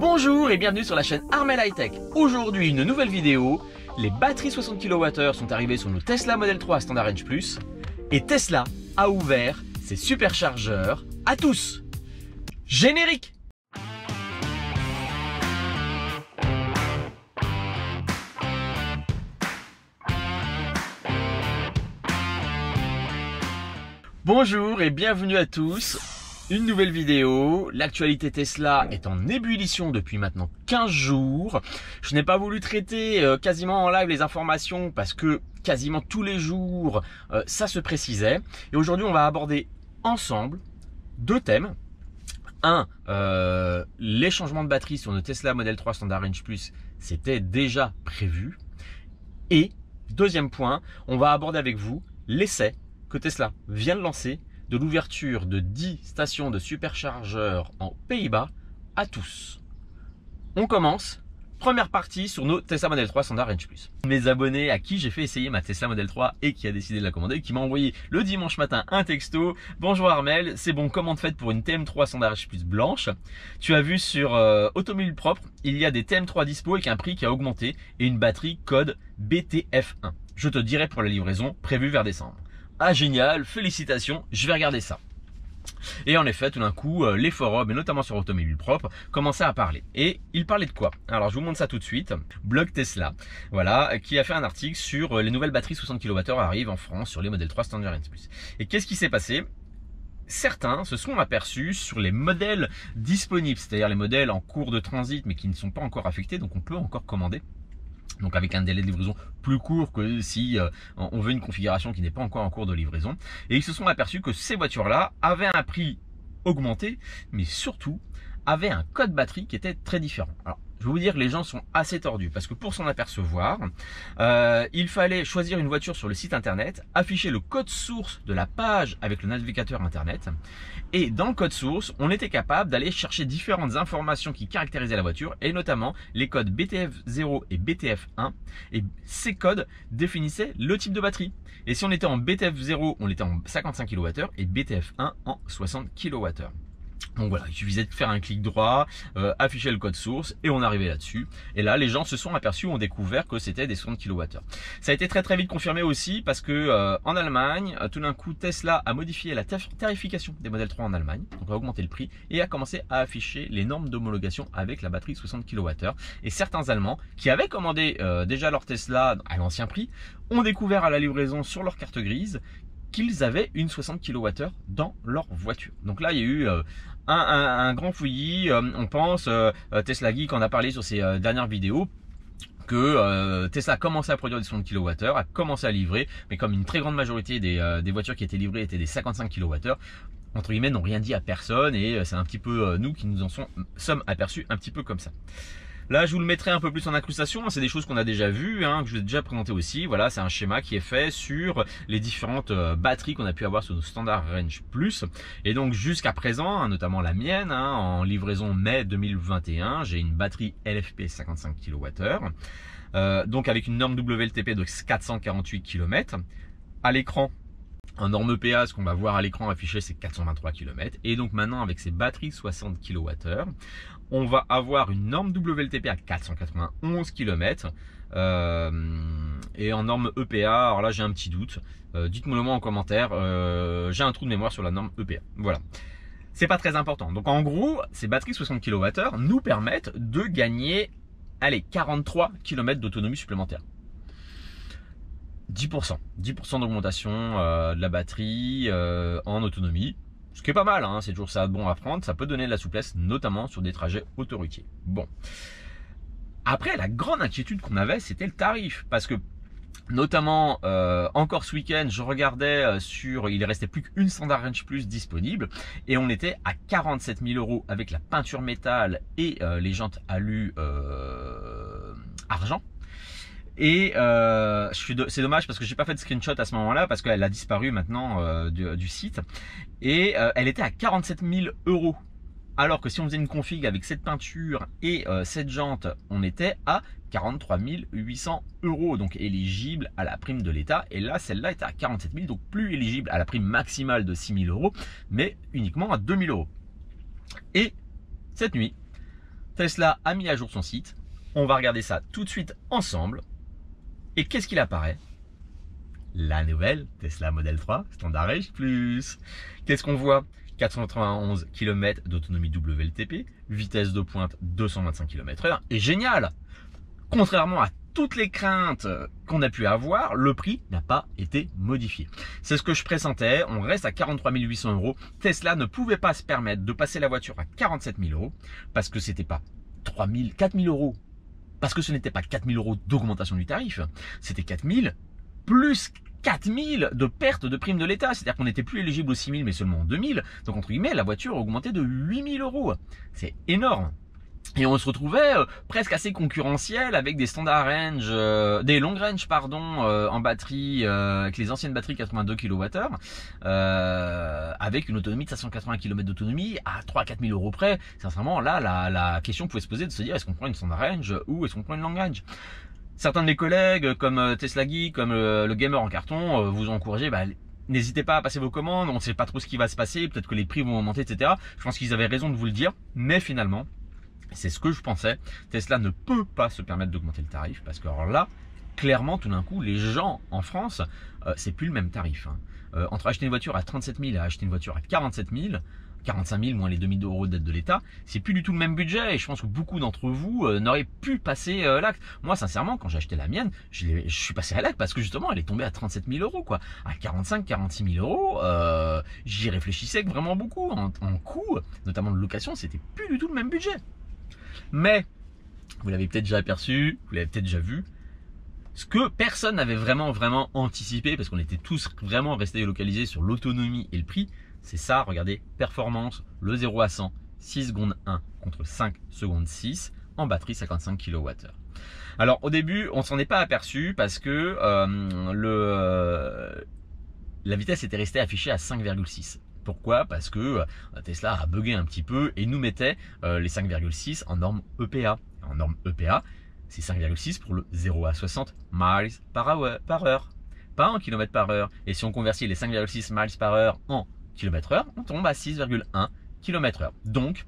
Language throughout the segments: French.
Bonjour et bienvenue sur la chaîne Armel High Tech. Aujourd'hui une nouvelle vidéo. Les batteries 60 kWh sont arrivées sur nos Tesla Model 3 Standard Range Plus et Tesla a ouvert ses superchargeurs à tous. Générique. Bonjour et bienvenue à tous. Une nouvelle vidéo, l'actualité Tesla est en ébullition depuis maintenant 15 jours. Je n'ai pas voulu traiter quasiment en live les informations parce que quasiment tous les jours ça se précisait. Et aujourd'hui on va aborder ensemble deux thèmes. Un, les changements de batterie sur nos Tesla Model 3 Standard Range Plus, c'était déjà prévu. Et deuxième point, on va aborder avec vous l'essai que Tesla vient de lancer de l'ouverture de 10 stations de superchargeurs en Pays-Bas à tous. On commence. Première partie sur nos Tesla Model 3 Standard Range Plus. Mes abonnés à qui j'ai fait essayer ma Tesla Model 3 et qui a décidé de la commander, qui m'a envoyé le dimanche matin un texto. Bonjour Armel, c'est bon, commande faite pour une TM3 Standard Range Plus blanche. Tu as vu sur Automobile Propre, il y a des TM3 dispo avec un prix qui a augmenté et une batterie code BTF1. Je te dirai pour la livraison prévue vers décembre. Ah génial, félicitations, je vais regarder ça. Et en effet, tout d'un coup, les forums, et notamment sur Automobile Propre, commençaient à parler. Et ils parlaient de quoi? Alors je vous montre ça tout de suite. Blog Tesla, voilà, qui a fait un article sur les nouvelles batteries 60 kWh arrivent en France sur les Model 3 Standard Range Plus. Et qu'est-ce qui s'est passé? Certains se sont aperçus sur les modèles disponibles, c'est-à-dire les modèles en cours de transit mais qui ne sont pas encore affectés, donc on peut encore commander. Donc avec un délai de livraison plus court que si on veut une configuration qui n'est pas encore en cours de livraison. Et ils se sont aperçus que ces voitures-là avaient un prix augmenté, mais surtout avaient un code batterie qui était très différent. Alors, je vais vous dire que les gens sont assez tordus parce que pour s'en apercevoir, il fallait choisir une voiture sur le site internet, afficher le code source de la page avec le navigateur internet et dans le code source, on était capable d'aller chercher différentes informations qui caractérisaient la voiture et notamment les codes BTF0 et BTF1 et ces codes définissaient le type de batterie. Et si on était en BTF0, on était en 55 kWh et BTF1 en 60 kWh. Donc voilà, il suffisait de faire un clic droit, afficher le code source et on arrivait là-dessus. Et là, les gens se sont aperçus, ont découvert que c'était des 60 kWh. Ça a été très vite confirmé aussi parce que en Allemagne, tout d'un coup, Tesla a modifié la tarification des Model 3 en Allemagne, donc a augmenté le prix et a commencé à afficher les normes d'homologation avec la batterie 60 kWh. Et certains Allemands qui avaient commandé déjà leur Tesla à l'ancien prix, ont découvert à la livraison sur leur carte grise qu'ils avaient une 60 kWh dans leur voiture. Donc là, il y a eu un grand fouillis. On pense, Tesla Geek en a parlé sur ses dernières vidéos, que Tesla a commencé à produire des 60 kWh, a commencé à livrer, mais comme une très grande majorité des voitures qui étaient livrées étaient des 55 kWh, entre guillemets, n'ont rien dit à personne et c'est un petit peu nous qui nous en sommes aperçus un petit peu comme ça. Là, je vous le mettrai un peu plus en incrustation. C'est des choses qu'on a déjà vues, que je vous ai déjà présenté aussi. Voilà, c'est un schéma qui est fait sur les différentes batteries qu'on a pu avoir sur nos Standard Range Plus. Et donc, jusqu'à présent, notamment la mienne, en livraison mai 2021, j'ai une batterie LFP 55 kWh. Donc, avec une norme WLTP de 448 km. À l'écran, en norme EPA, ce qu'on va voir à l'écran affiché, c'est 423 km. Et donc maintenant, avec ces batteries 60 kWh, on va avoir une norme WLTP à 491 km. Et en norme EPA, alors là j'ai un petit doute. Dites-moi le moi en commentaire. J'ai un trou de mémoire sur la norme EPA. Voilà. C'est pas très important. Donc en gros, ces batteries 60 kWh nous permettent de gagner, allez, 43 km d'autonomie supplémentaire. 10% d'augmentation de la batterie en autonomie, ce qui est pas mal, c'est toujours ça de bon à prendre, ça peut donner de la souplesse, notamment sur des trajets autoroutiers. Bon, après la grande inquiétude qu'on avait, c'était le tarif, parce que notamment encore ce week-end, je regardais il restait plus qu'une Standard Range Plus disponible et on était à 47 000 € avec la peinture métal et les jantes alu argent. Et c'est dommage parce que j'ai pas fait de screenshot à ce moment-là parce qu'elle a disparu maintenant du site. Et elle était à 47 000 €. Alors que si on faisait une config avec cette peinture et cette jante, on était à 43 800 €. Donc éligible à la prime de l'État. Et là, celle-là était à 47 000, donc plus éligible à la prime maximale de 6 000 €, mais uniquement à 2 000 €. Et cette nuit, Tesla a mis à jour son site. On va regarder ça tout de suite ensemble. Et qu'est-ce qu'il apparaît? La nouvelle Tesla Model 3 Standard Range Plus. Qu'est-ce qu'on voit? 491 km d'autonomie WLTP, vitesse de pointe 225 km/h. Et génial! Contrairement à toutes les craintes qu'on a pu avoir, le prix n'a pas été modifié. C'est ce que je pressentais, on reste à 43 800 euros. Tesla ne pouvait pas se permettre de passer la voiture à 47 000 euros parce que c'était pas 4 000 euros. Parce que ce n'était pas 4 000 euros d'augmentation du tarif, c'était 4 000 plus 4 000 de perte de prime de l'État. C'est-à-dire qu'on n'était plus éligible aux 6 000 mais seulement aux 2 000. Donc entre guillemets, la voiture a augmenté de 8 000 euros. C'est énorme. Et on se retrouvait presque assez concurrentiel avec des standard range, des long range pardon, en batterie, avec les anciennes batteries 82 kWh, avec une autonomie de 580 km d'autonomie à 3-4 000 euros près. Sincèrement, là, la question pouvait se poser de se dire est-ce qu'on prend une standard range ou est-ce qu'on prend une long range? Certains de mes collègues, comme Tesla Geek, comme le Gamer en carton, vous ont encouragé, n'hésitez pas à passer vos commandes, on ne sait pas trop ce qui va se passer, peut-être que les prix vont augmenter, etc. Je pense qu'ils avaient raison de vous le dire, mais finalement, c'est ce que je pensais. Tesla ne peut pas se permettre d'augmenter le tarif parce que alors là, clairement, tout d'un coup, les gens en France, c'est plus le même tarif. Entre acheter une voiture à 37 000 et acheter une voiture à 47 000, 45 000 moins les 2 000 euros d'aide de l'État, c'est plus du tout le même budget et je pense que beaucoup d'entre vous n'auraient pu passer l'acte. Moi, sincèrement, quand j'ai acheté la mienne, je suis passé à l'acte parce que justement, elle est tombée à 37 000 euros, quoi. À 45 46 000 euros, j'y réfléchissais vraiment beaucoup. En coût, notamment de location, c'était plus du tout le même budget. Mais, vous l'avez peut-être déjà aperçu, vous l'avez peut-être déjà vu, ce que personne n'avait vraiment anticipé, parce qu'on était tous vraiment restés localisés sur l'autonomie et le prix, c'est ça, regardez, performance, le 0 à 100, 6 secondes 1 contre 5 secondes 6, en batterie 55 kWh. Alors au début, on s'en est pas aperçu parce que la vitesse était restée affichée à 5,6. Pourquoi? Parce que Tesla a bugué un petit peu et nous mettait les 5,6 en norme EPA. En norme EPA, c'est 5,6 pour le 0 à 60 miles par heure, pas en km par heure. Et si on convertit les 5,6 miles par heure en km heure, on tombe à 6,1 km heure. Donc,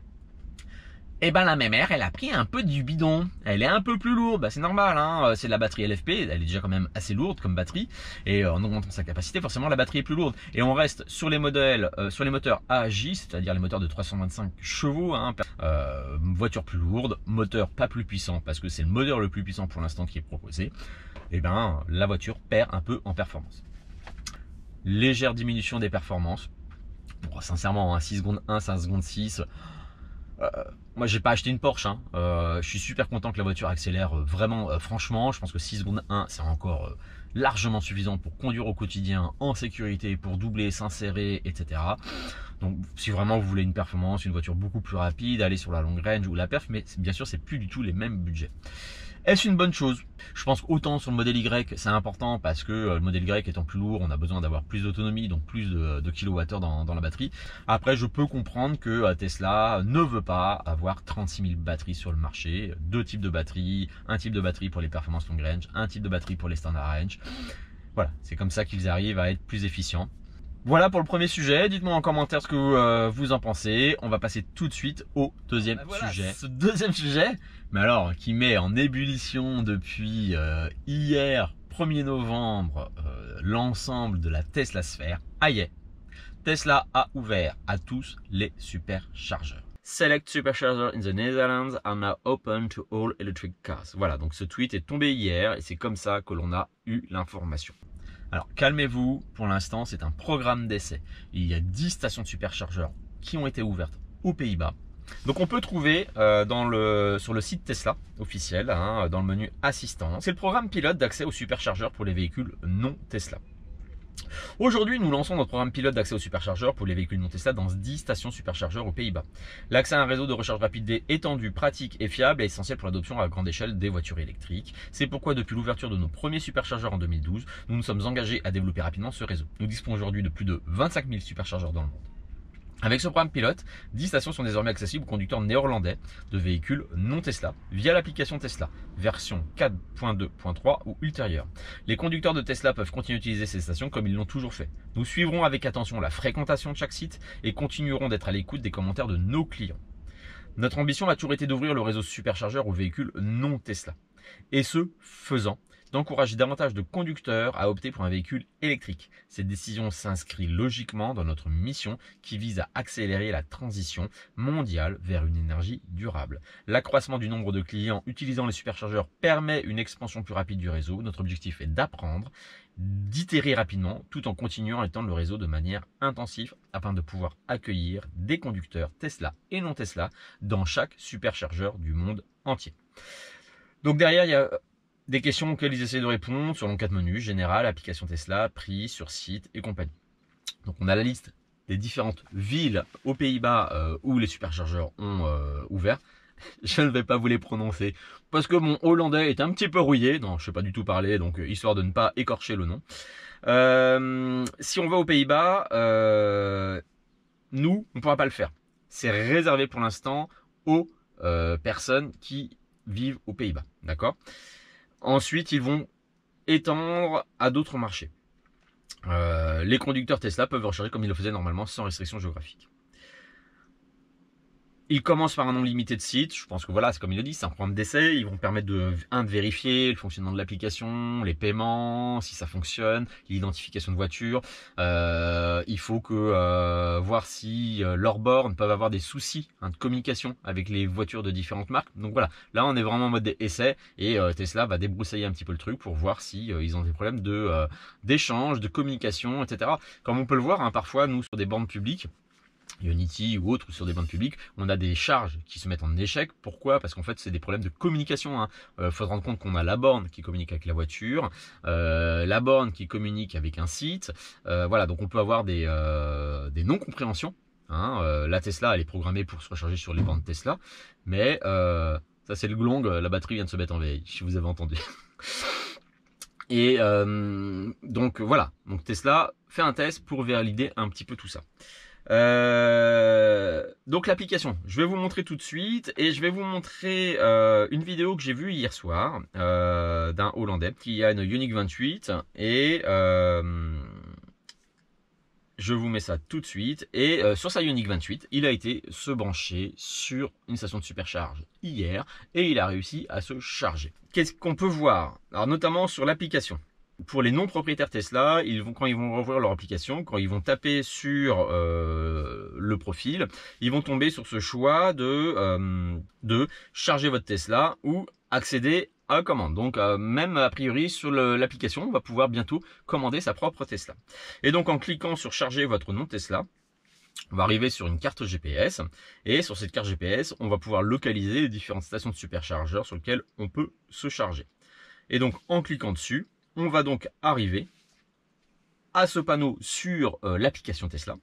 la MMR, elle a pris un peu du bidon. Elle est un peu plus lourde. C'est normal, hein. C'est de la batterie LFP. Elle est déjà quand même assez lourde comme batterie. Et en augmentant sa capacité, forcément, la batterie est plus lourde. Et on reste sur les modèles, sur les moteurs AJ, c'est-à-dire les moteurs de 325 chevaux. Voiture plus lourde, moteur pas plus puissant, parce que c'est le moteur le plus puissant pour l'instant qui est proposé. La voiture perd un peu en performance. Légère diminution des performances. Bon, sincèrement, 6 secondes 1, 5 secondes 6... moi j'ai pas acheté une Porsche, je suis super content que la voiture accélère vraiment franchement. Je pense que 6 secondes 1 c'est encore largement suffisant pour conduire au quotidien en sécurité, pour doubler, s'insérer, etc. Donc si vraiment vous voulez une performance, une voiture beaucoup plus rapide, aller sur la long range ou la perf, mais bien sûr c'est plus du tout les mêmes budgets. Est-ce une bonne chose? Je pense qu'autant sur le modèle Y, c'est important parce que le modèle Y étant plus lourd, on a besoin d'avoir plus d'autonomie, donc plus de kilowattheures dans la batterie. Après, je peux comprendre que Tesla ne veut pas avoir 36 000 batteries sur le marché. Deux types de batteries, un type de batterie pour les performances long range, un type de batterie pour les standard range. Voilà, c'est comme ça qu'ils arrivent à être plus efficients. Voilà pour le premier sujet, dites-moi en commentaire ce que vous en pensez. On va passer tout de suite au deuxième sujet. Ce deuxième sujet, mais alors qui met en ébullition depuis hier 1er novembre l'ensemble de la Tesla sphère. Aïe, Tesla a ouvert à tous les superchargeurs. Select superchargers in the Netherlands are now open to all electric cars. Voilà, donc ce tweet est tombé hier et c'est comme ça que l'on a eu l'information. Alors calmez-vous, pour l'instant c'est un programme d'essai. Il y a 10 stations de superchargeurs qui ont été ouvertes aux Pays-Bas. Donc on peut trouver sur le site Tesla officiel, dans le menu assistance, c'est le programme pilote d'accès aux superchargeurs pour les véhicules non Tesla. Aujourd'hui, nous lançons notre programme pilote d'accès aux superchargeurs pour les véhicules non Tesla dans 10 stations superchargeurs aux Pays-Bas. L'accès à un réseau de recharge rapide étendu, pratique et fiable est essentiel pour l'adoption à grande échelle des voitures électriques. C'est pourquoi depuis l'ouverture de nos premiers superchargeurs en 2012, nous nous sommes engagés à développer rapidement ce réseau. Nous disposons aujourd'hui de plus de 25 000 superchargeurs dans le monde. Avec ce programme pilote, 10 stations sont désormais accessibles aux conducteurs néerlandais de véhicules non Tesla via l'application Tesla, version 4.2.3 ou ultérieure. Les conducteurs de Tesla peuvent continuer d'utiliser ces stations comme ils l'ont toujours fait. Nous suivrons avec attention la fréquentation de chaque site et continuerons d'être à l'écoute des commentaires de nos clients. Notre ambition a toujours été d'ouvrir le réseau superchargeur aux véhicules non Tesla. Et ce faisant, d'encourager davantage de conducteurs à opter pour un véhicule électrique. Cette décision s'inscrit logiquement dans notre mission qui vise à accélérer la transition mondiale vers une énergie durable. L'accroissement du nombre de clients utilisant les superchargeurs permet une expansion plus rapide du réseau. Notre objectif est d'apprendre, d'itérer rapidement tout en continuant à étendre le réseau de manière intensive afin de pouvoir accueillir des conducteurs Tesla et non Tesla dans chaque superchargeur du monde entier. Donc derrière, il y a des questions auxquelles ils essaient de répondre selon 4 menus: général, application Tesla, prix, sur site et compagnie. Donc on a la liste des différentes villes aux Pays-Bas où les superchargeurs ont ouvert. Je ne vais pas vous les prononcer parce que mon hollandais est un petit peu rouillé. Non, je ne sais pas du tout parler, donc histoire de ne pas écorcher le nom. Si on va aux Pays-Bas, nous, on ne pourra pas le faire. C'est réservé pour l'instant aux personnes qui vivent aux Pays-Bas. D'accord ? Ensuite, ils vont étendre à d'autres marchés. Les conducteurs Tesla peuvent recharger comme ils le faisaient normalement sans restriction géographique. Ils commencent par un nombre limité de sites. Je pense que voilà, c'est comme il le dit, c'est un programme d'essai. Ils vont permettre de vérifier le fonctionnement de l'application, les paiements, si ça fonctionne, l'identification de voiture. Il faut que voir si leurs bornes peuvent avoir des soucis de communication avec les voitures de différentes marques. Donc voilà, là on est vraiment en mode essai et Tesla va débroussailler un petit peu le truc pour voir si ils ont des problèmes d'échange, de communication, etc. Comme on peut le voir, parfois nous sur des bornes publiques, Unity ou autre, sur des bandes publiques, on a des charges qui se mettent en échec. Pourquoi? Parce qu'en fait, c'est des problèmes de communication. Faut se rendre compte qu'on a la borne qui communique avec la voiture, la borne qui communique avec un site. Voilà, donc on peut avoir des non-compréhensions. La Tesla, elle est programmée pour se recharger sur les bornes Tesla, mais ça c'est le glong, la batterie vient de se mettre en veille, si vous avez entendu. Et donc voilà, donc Tesla fait un test pour valider un petit peu tout ça. Donc l'application, je vais vous montrer tout de suite et je vais vous montrer une vidéo que j'ai vue hier soir d'un Hollandais qui a une Ioniq 28 et je vous mets ça tout de suite. Et sur sa Ioniq 28, il a été se brancher sur une station de supercharge hier et il a réussi à se charger. Qu'est-ce qu'on peut voir? Alors notamment sur l'application. Pour les non-propriétaires Tesla, quand ils vont revoir leur application, quand ils vont taper sur le profil, ils vont tomber sur ce choix de charger votre Tesla ou accéder à la commande. Donc même a priori sur l'application, on va pouvoir bientôt commander sa propre Tesla. Et donc en cliquant sur charger votre non Tesla, on va arriver sur une carte GPS et sur cette carte GPS, on va pouvoir localiser les différentes stations de superchargeurs sur lesquelles on peut se charger. Et donc en cliquant dessus, on va donc arriver à ce panneau sur l'application Tesla.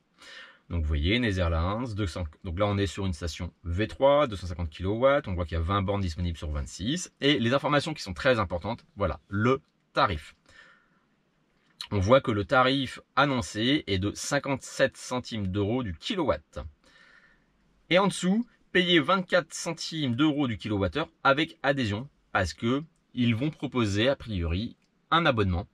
Donc vous voyez, Netherlands, 200, donc là on est sur une station V3, 250 kW, on voit qu'il y a 20 bornes disponibles sur 26. Et les informations qui sont très importantes, voilà, le tarif. On voit que le tarif annoncé est de 57 centimes d'euros du kilowatt. Et en dessous, payer 24 centimes d'euros du kilowattheure avec adhésion, parce que ils vont proposer a priori un abonnement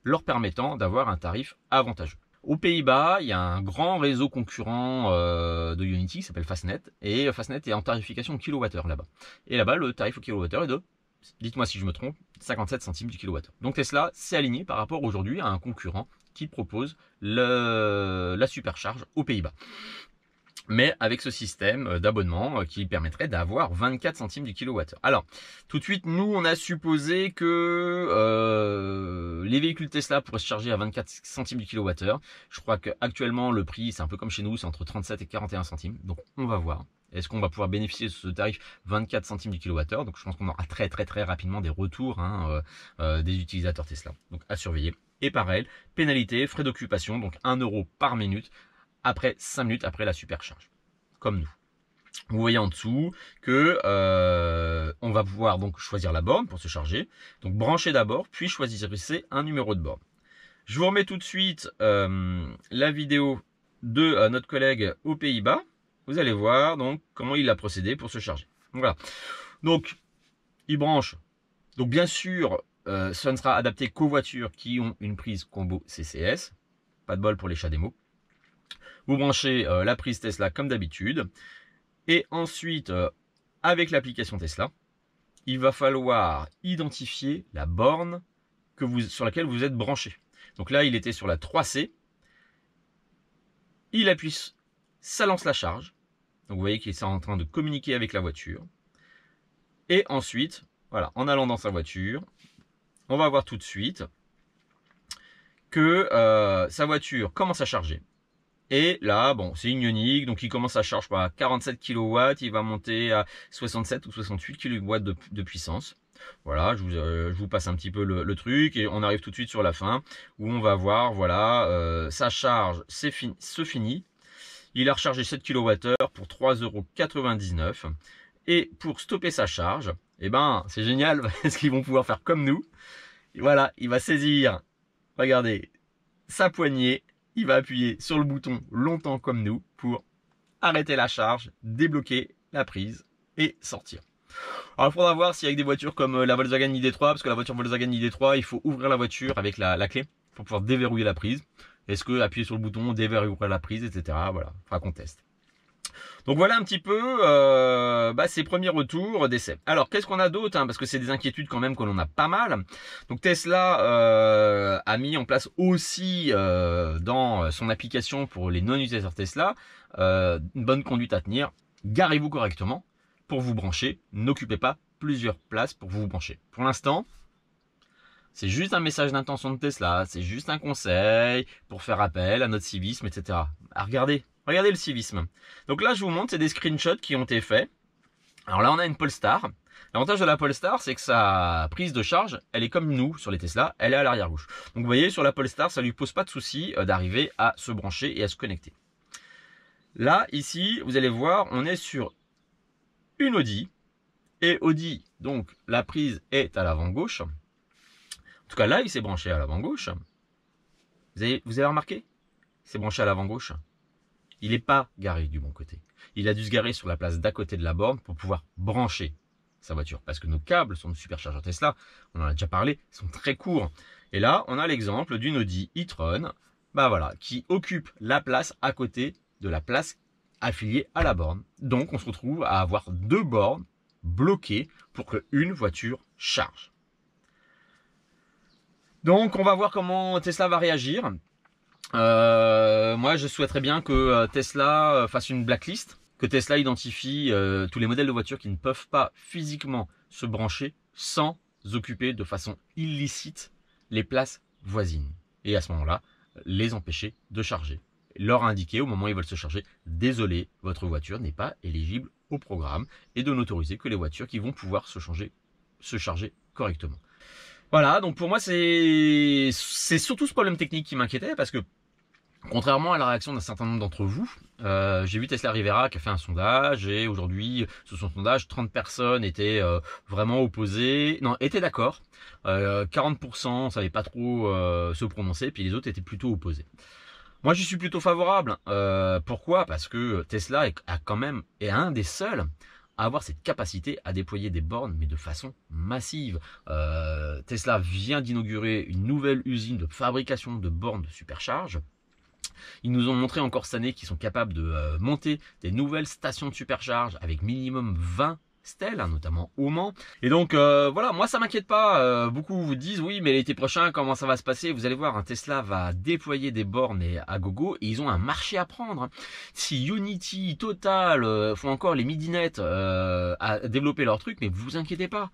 leur permettant d'avoir un tarif avantageux. Aux Pays-Bas, il y a un grand réseau concurrent de Unity qui s'appelle Fastnet, et Fastnet est en tarification au kilowattheure là-bas. Et là-bas, le tarif au kilowattheure est de, dites-moi si je me trompe, 57 centimes du kilowattheure. Donc Tesla s'est aligné par rapport aujourd'hui à un concurrent qui propose la supercharge aux Pays-Bas, mais avec ce système d'abonnement qui permettrait d'avoir 24 centimes du kilowattheure. Alors, tout de suite, nous, on a supposé que les véhicules Tesla pourraient se charger à 24 centimes du kilowattheure. Je crois qu'actuellement, le prix, c'est un peu comme chez nous, c'est entre 37 et 41 centimes. Donc, on va voir. Est-ce qu'on va pouvoir bénéficier de ce tarif 24 centimes du kilowattheure? Donc, je pense qu'on aura très rapidement des retours des utilisateurs Tesla. Donc, à surveiller. Et pareil, pénalité, frais d'occupation, donc 1 € par minute, après 5 minutes après la supercharge, comme nous. Vous voyez en dessous que on va pouvoir donc choisir la borne pour se charger. Donc brancher d'abord, puis choisissez un numéro de borne. Je vous remets tout de suite la vidéo de notre collègue aux Pays-Bas. Vous allez voir donc comment il a procédé pour se charger. Voilà. Donc il branche. Donc bien sûr, ça ne sera adapté qu'aux voitures qui ont une prise combo CCS. Pas de bol pour les chats démo. Vous branchez la prise Tesla comme d'habitude. Et ensuite, avec l'application Tesla, il va falloir identifier la borne sur laquelle vous êtes branché. Donc là, il était sur la 3C. Il appuie, ça lance la charge. Donc vous voyez qu'il est en train de communiquer avec la voiture. Et ensuite, voilà, en allant dans sa voiture, on va voir tout de suite que sa voiture commence à charger. Et là, bon, c'est une Ioniq, donc il commence à charger à 47 kW, il va monter à 67 ou 68 kW de puissance. Voilà, je vous passe un petit peu le truc et on arrive tout de suite sur la fin où on va voir, voilà, sa charge, c'est fini. Il a rechargé 7 kWh pour 3,99 €. Et pour stopper sa charge, eh ben, c'est génial parce qu'ils vont pouvoir faire comme nous. Et voilà, il va saisir, regardez, sa poignée. Il va appuyer sur le bouton longtemps comme nous pour arrêter la charge, débloquer la prise et sortir. Alors il faudra voir si avec des voitures comme la Volkswagen ID3, parce que la voiture Volkswagen ID3, il faut ouvrir la voiture avec la clé pour pouvoir déverrouiller la prise. Est-ce que appuyer sur le bouton déverrouiller la prise, etc. Voilà, il faudra qu'on teste. Donc voilà un petit peu ces premiers retours d'essai. Alors qu'est-ce qu'on a d'autre, parce que c'est des inquiétudes quand même que l'on a pas mal. Donc Tesla a mis en place aussi dans son application pour les non-utilisateurs Tesla une bonne conduite à tenir. Garez-vous correctement pour vous brancher. N'occupez pas plusieurs places pour vous brancher. Pour l'instant, c'est juste un message d'intention de Tesla. C'est juste un conseil pour faire appel à notre civisme, etc. Regardez le civisme. Donc là, je vous montre, c'est des screenshots qui ont été faits. Alors là, on a une Polestar. L'avantage de la Polestar, c'est que sa prise de charge, elle est comme nous sur les Tesla, elle est à l'arrière gauche. Donc vous voyez, sur la Polestar, ça lui pose pas de souci d'arriver à se brancher et à se connecter. Là, ici, vous allez voir, on est sur une Audi. Et Audi, donc la prise est à l'avant gauche. En tout cas, là, il s'est branché à l'avant gauche. Vous avez remarqué? Il s'est branché à l'avant gauche. Il n'est pas garé du bon côté. Il a dû se garer sur la place d'à côté de la borne pour pouvoir brancher sa voiture. Parce que nos câbles sont de superchargeurs Tesla, on en a déjà parlé, ils sont très courts. Et là, on a l'exemple d'une Audi e-tron, voilà, qui occupe la place à côté de la place affiliée à la borne. Donc, on se retrouve à avoir deux bornes bloquées pour qu'une voiture charge. Donc, on va voir comment Tesla va réagir. Moi, je souhaiterais bien que Tesla fasse une blacklist, que Tesla identifie tous les modèles de voitures qui ne peuvent pas physiquement se brancher sans occuper de façon illicite les places voisines. Et à ce moment-là, les empêcher de charger. Leur indiquer au moment où ils veulent se charger, désolé, votre voiture n'est pas éligible au programme, et de n'autoriser que les voitures qui vont pouvoir se charger correctement. Voilà, donc pour moi, c'est surtout ce problème technique qui m'inquiétait parce que contrairement à la réaction d'un certain nombre d'entre vous, j'ai vu Tesla Rivera qui a fait un sondage et aujourd'hui, sur son sondage, 30 personnes étaient vraiment opposées, non, étaient d'accord. 40% ne savaient pas trop se prononcer, puis les autres étaient plutôt opposés. Moi, j'y suis plutôt favorable. Pourquoi? Parce que Tesla est un des seuls à avoir cette capacité à déployer des bornes, mais de façon massive. Tesla vient d'inaugurer une nouvelle usine de fabrication de bornes de supercharge. Ils nous ont montré encore cette année qu'ils sont capables de monter des nouvelles stations de supercharge avec minimum 20 stèles, notamment au Mans. Et donc voilà, moi ça m'inquiète pas. Beaucoup vous disent oui, mais l'été prochain, comment ça va se passer? Vous allez voir, Tesla va déployer des bornes à gogo et ils ont un marché à prendre. Si Unity, Total font encore les midinettes à développer leur truc, mais vous inquiétez pas.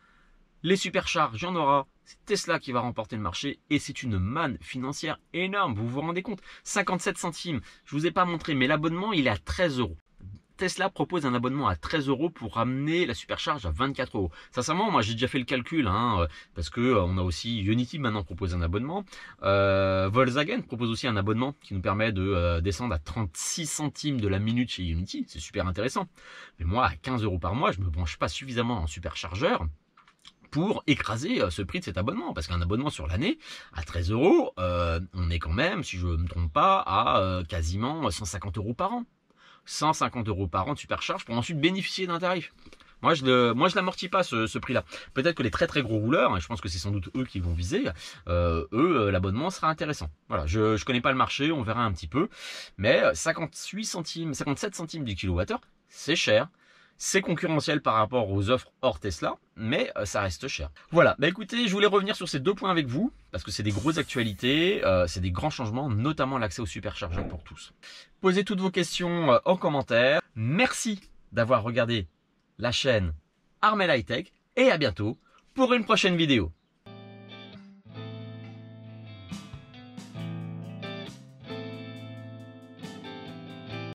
Les supercharges, il y en aura. C'est Tesla qui va remporter le marché et c'est une manne financière énorme. Vous vous rendez compte? 57 centimes. Je vous ai pas montré, mais l'abonnement, il est à 13 €. Tesla propose un abonnement à 13 € pour ramener la supercharge à 24 €. Sincèrement, moi j'ai déjà fait le calcul, parce que on a aussi Unity maintenant propose un abonnement. Volkswagen propose aussi un abonnement qui nous permet de descendre à 36 centimes de la minute chez Unity. C'est super intéressant. Mais moi, à 15 € par mois, je me branche pas suffisamment en superchargeur pour écraser ce prix de cet abonnement. Parce qu'un abonnement sur l'année, à 13 €, on est quand même, si je ne me trompe pas, à quasiment 150 € par an. 150 € par an de supercharge pour ensuite bénéficier d'un tarif. Moi, je l'amortis pas ce prix-là. Peut-être que les très très gros rouleurs, et je pense que c'est sans doute eux qui vont viser, l'abonnement sera intéressant. Voilà, je connais pas le marché, on verra un petit peu. Mais 57 centimes du kilowattheure, c'est cher. C'est concurrentiel par rapport aux offres hors Tesla, mais ça reste cher. Voilà, bah écoutez, je voulais revenir sur ces deux points avec vous, parce que c'est des grosses actualités, c'est des grands changements, notamment l'accès au superchargeur pour tous. Posez toutes vos questions en commentaire. Merci d'avoir regardé la chaîne Armel High Tech, et à bientôt pour une prochaine vidéo.